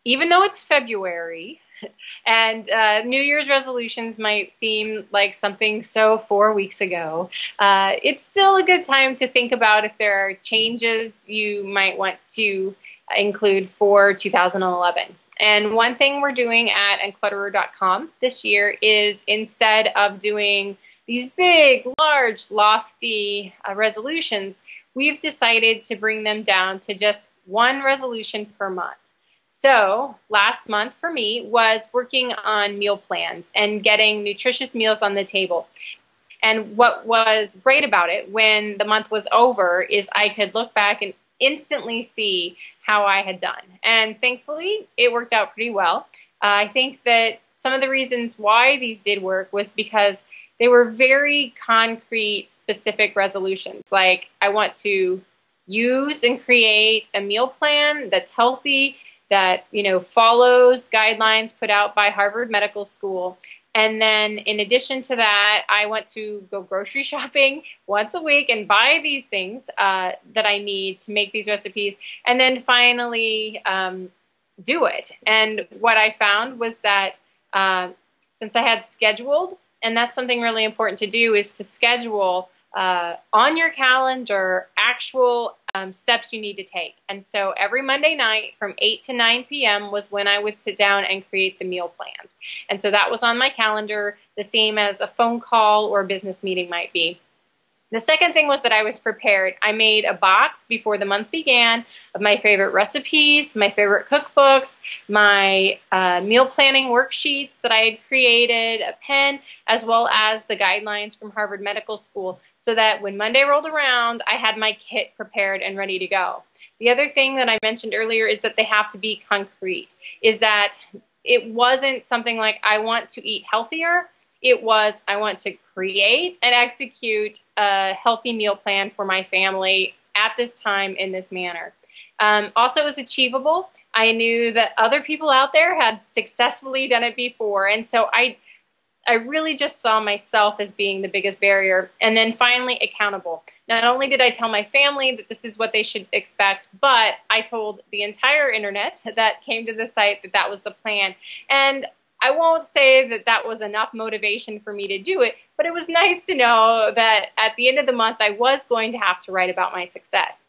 even though it's February and New Year's resolutions might seem like something so 4 weeks ago, it's still a good time to think about if there are changes you might want to include for 2011. And one thing we're doing at unclutterer.com this year is, instead of doing these big, large, lofty resolutions, we've decided to bring them down to just one resolution per month. So last month for me was working on meal plans and getting nutritious meals on the table. And what was great about it when the month was over is I could look back and instantly see how I had done. And thankfully, it worked out pretty well. I think that some of the reasons why these did work was because they were very concrete, specific resolutions. Like, I want to use and create a meal plan that's healthy, that, follows guidelines put out by Harvard Medical School. And then in addition to that, I want to go grocery shopping once a week and buy these things that I need to make these recipes, and then finally do it. And what I found was that since I had scheduled, and that's something really important to do, is to schedule on your calendar actual steps you need to take. And so every Monday night from 8 to 9 p.m. was when I would sit down and create the meal plans. And so that was on my calendar, the same as a phone call or a business meeting might be. The second thing was that I was prepared. I made a box before the month began of my favorite recipes, my favorite cookbooks, my meal planning worksheets that I had created, a pen, as well as the guidelines from Harvard Medical School, so that when Monday rolled around, I had my kit prepared and ready to go. The other thing that I mentioned earlier is that they have to be concrete, is that it wasn't something like, I want to eat healthier. It was, I want to create and execute a healthy meal plan for my family at this time in this manner. Also, it was achievable. I knew that other people out there had successfully done it before, and so I really just saw myself as being the biggest barrier. And then finally, accountable. Not only did I tell my family that this is what they should expect, but I told the entire internet that came to the site that that was the plan. And I won't say that that was enough motivation for me to do it, but it was nice to know that at the end of the month I was going to have to write about my success.